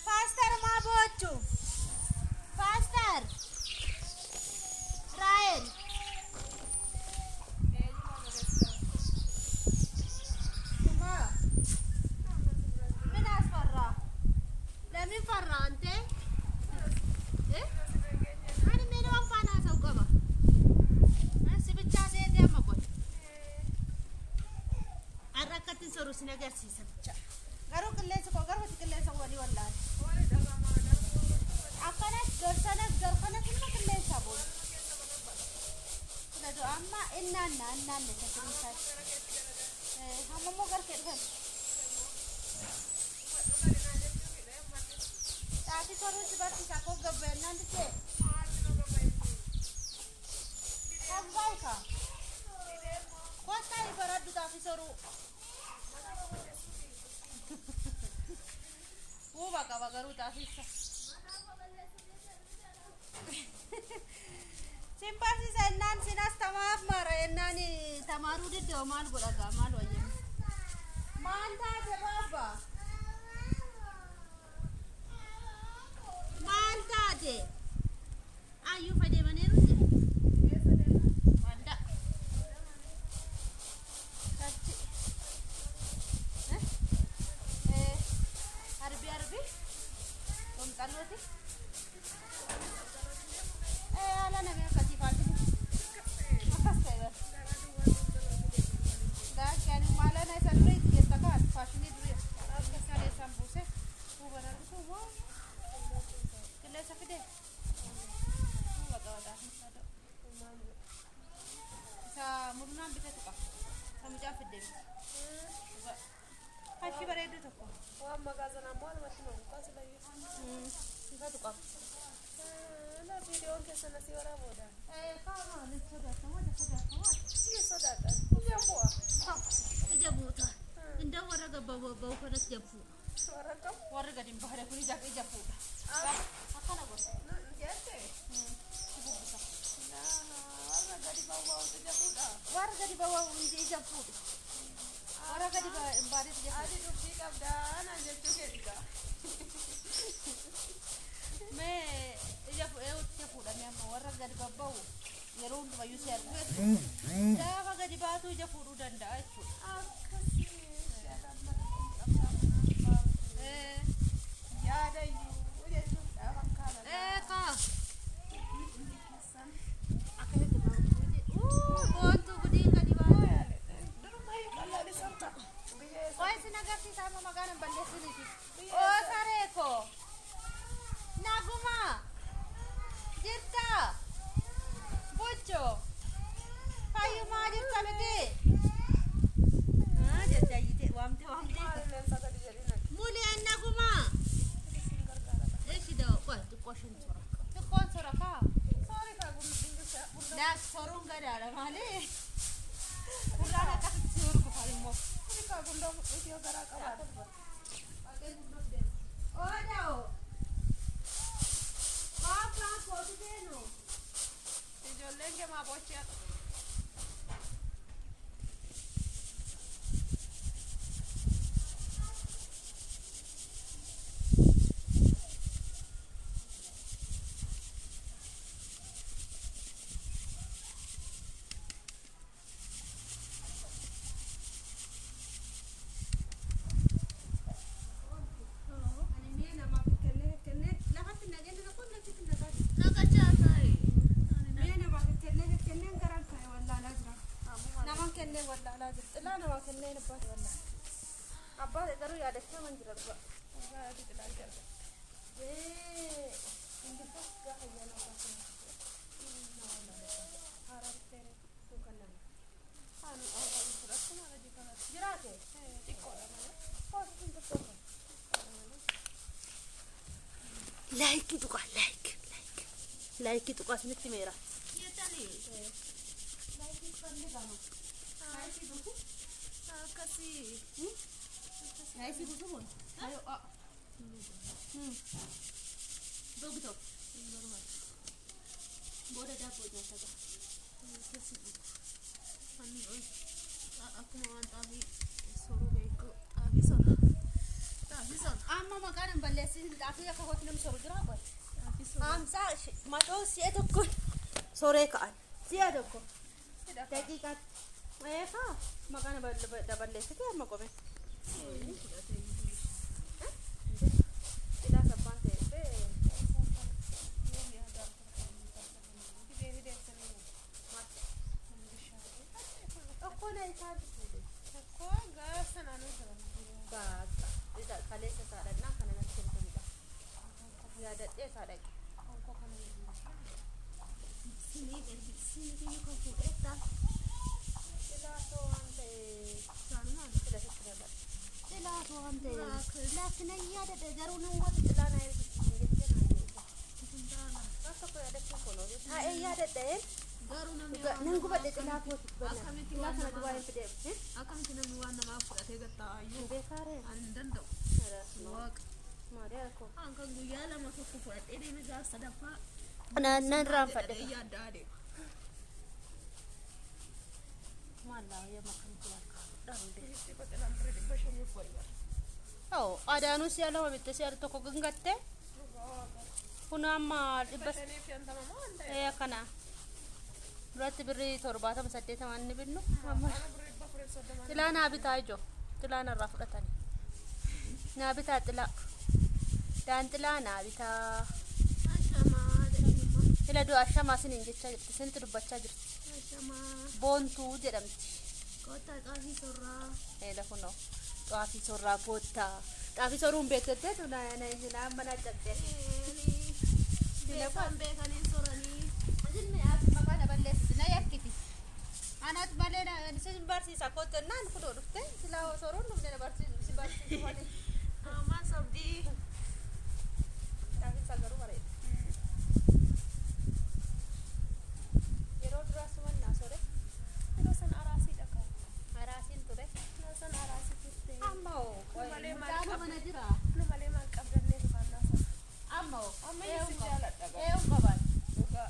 Pastor Mabochu. Pastor. Rael. Cuma. Minas farra. Lemin farra ante? Ani meno afana saukaba. Nasi bicha se dia mabot. Arakatin soru sinagar sisa bicha. Garu kellesu ko garu kellesu wali wallahi. Akanas garsanas garkanas inna kellesu abul. Nado amma inna ne sakrinsa. Hamma mo gar kedhan. Tapi soru seperti sako gabenan dike. Hambai ka. Kota ibarat du tapi soru. Wo baka bagaru tafisa simpasi sennan sinas tamaf mara ennani tamaru de mal godaga mal waye manta de baba manta de ayu fade maneru de manda tachi Arbi om tanwati ala na me kati fadi akas kaya da kani mala na salre ke taka fashini dure akas kale sambuse ubara ko wo kele sakide wada sado sa murna bita tuka samuja fide Hashi bareedu tokko. Waan magaazana maal matti nuu kaasa baay'ee. Sifa tuqa. Na viidiyoon keessa nasi waraaboodha. Kaama sodaatama. Ija sodaata. Ija bu'a. Ija buuta. Inda warra gabbaa kanas jabbu. Warra gadi hin bahare kun ija fuudha. Akkana gosa. Jettee. Warra gadi bawwaa ija fuudha. Warra gadi bawwaa ija fuudha. Orang kan di bari dia. Adi dukti kabdan aja tu ketika. Me, ia puda me orang kan di babau. Yerun tu bayu share tu. Dah kan di batu ia pudu dan dah itu. Ya ada itu. Udah tu awak kalah. Kah. Akhirnya tu baru. Bontu budi kan di bawah. Oi sinagar si sama makanan balik sini sih. Oh sareko. Naguma. Jirta. Bocho. Payu majir kalete. Jirta ite wamte. Mulia naguma. Sida what the question sora. The kon sora ka. Sorry ka gum. Na sorunga dara male. Urana ka sur ko palmo. Ka gundo video gara ka ba. Age gundo de. Oh no. Papa ko de no. Ti jollenge ma bochya. Wala lazim. Ila na wa kenne ne ba wala. Abba da garu ya da kaman jirar ba. Gaari xilaan jarra. Indi fakka ayyaana baasuu. Haaraan tere. Tukanan. Anu awwal fudhatu malee dikana. Jiraate. Xiqqoodha malee. Kooti hin tokko. Like tuqa like tuqa sinitti meera. Yeetanii. Laayikii kan gama. Laayikii buku. Akkasii. Laayikii buku mun. Ayo a. Dogi tok. Boda daabboo nyaata. Akkuma waan xaafii soruu beeku xaafii sora. Xaafii sora. Amma maqaan hin balleessin xaafii akka kooti namni soru jira qoy. Xaafii sora. Amsaa madoo si'a tokko soree ka'an. Si'a tokko. Daqiiqaatti. Eekaa maqaan daballeessite amma qome. Ilaa sabbaan ta'e. Tokkoon isaan Tokkoo gaasa naannoo jiran. baata. Isa kaleessa saadhannaa kana natti himtanidha. Yaadadhee saadhaqe. Konkoo kana Sinii kan fuudheettaa. Ilaasoo waan ta'e. Saanumaan. Ila sitti dabalata. Ilaasoo waan ta'e. Laakiin yaadadhe garuu nan wata ilaa na eegutti jettee naan jedhe. Waan tokko yaadachuun kunoo. Taa'ee yaadadhee. Garuu namni Nan gubadhe xilaa kooti. Akkamitti Ilaa waan kana namaa duwwaa hin fideef. akkamitti namni waan namaa fudhatee gattaayyuu Beekaaree. ani hin danda'u. Waaqa. Maariyaa koo. An kan guyyaa lama tokko fudhadhee deeme gaafa sadaffaa. Nan raanfadhe. Jedhadhee yaadda adeema. Maallaa yemma kan jiraatu. Dhabde. Dhibba xilaan ture dhibba shaniif wayyaa. Oo adaanuu si'a lama bitte si'a tokko gangatte. Kun amma Dhibba shaniif shantama moo waan ta'e? kana. Duratti birrii 78 inni binnu. Ana birrii dhibba afurii soddoma. Xilaa naa bitaa ijoo. Xilaa narraa fudhatani. Naa bitaa xilaa. Daan xilaa naa bitaa. Ashamaa jedhamuma. Ila du'a ashamaa siniin jecha jirti. Isinitti dubbachaa jirti. Ashamaa. Boontuu jedhamti. Kottaa xaafii sorraa. Eela kunoo. Xaafii sorraa koottaa. Xaafii soruun beektettee naan mana cabdee. Beekanii soranii. Ajilme ati maqaa daballeessiti na yakkiti. Anat malee sin barsiisa kottonnaan kunoo dhufte silaa soruun dhufte na barsiisu si barsiisu malee. Amaan sobdii. Xaafii isaa garuu bareeda. Yeroo duraas mannaa sore Yeroo sana araasiidha kaa. haraasiin ture. Yeroo sana araasii turte. Amma hoo Malee maal mucaan qabda? mana jira. Nu malee maal qabdannee dukaannaa sana. Amma hoo Amma eewu isin qaba. jaaladha gaa. Eewu qaban. Dhugaa.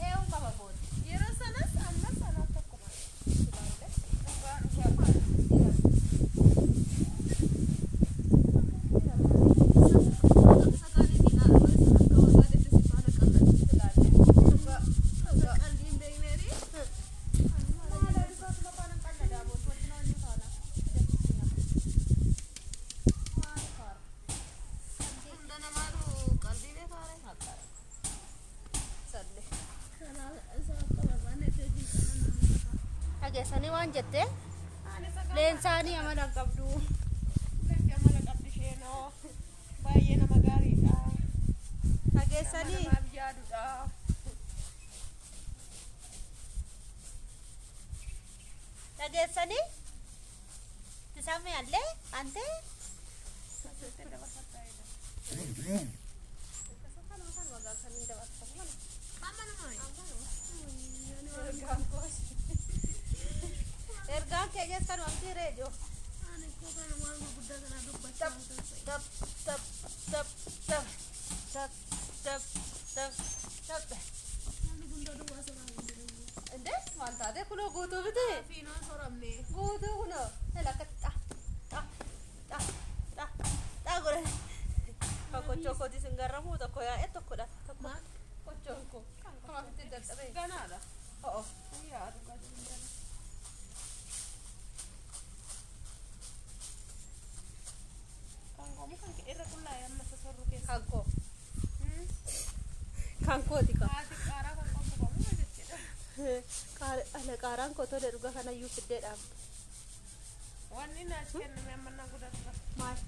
Eewu qaba booti. Yeroo sanas ammas anaaf tokko malee. Silaalee. Dhugaa dhugaa. Dhageessanii waan jette leensaanii amala hin qabdu. Baay'ee nama gaariidha. Dhageessanii Namaaf yaadudha. dhageessanii tisaame allee ante ergaan keenyas kan wamtii reejo tap tap tap tap tap tap tap tap tap ende maal taate kunoo guutuu miti guutuu kunoo elakka xa xa xa xa xa godhe kochoo kootis hin garramuu tokko yaa'e tokkodha tokko kochoon koo kamafitti dadhabee Ganaadha. o'o Yaadu gadi. Kan kan irra qullaa'e amma sasorru keessa. kankoo kankooti ka Haati qaaraa kan qabu qabu jechuudha. qaaraan koo tole dhuga kanayyuu fiddeedhaan Wanni naaf kenname amma na godhata. maal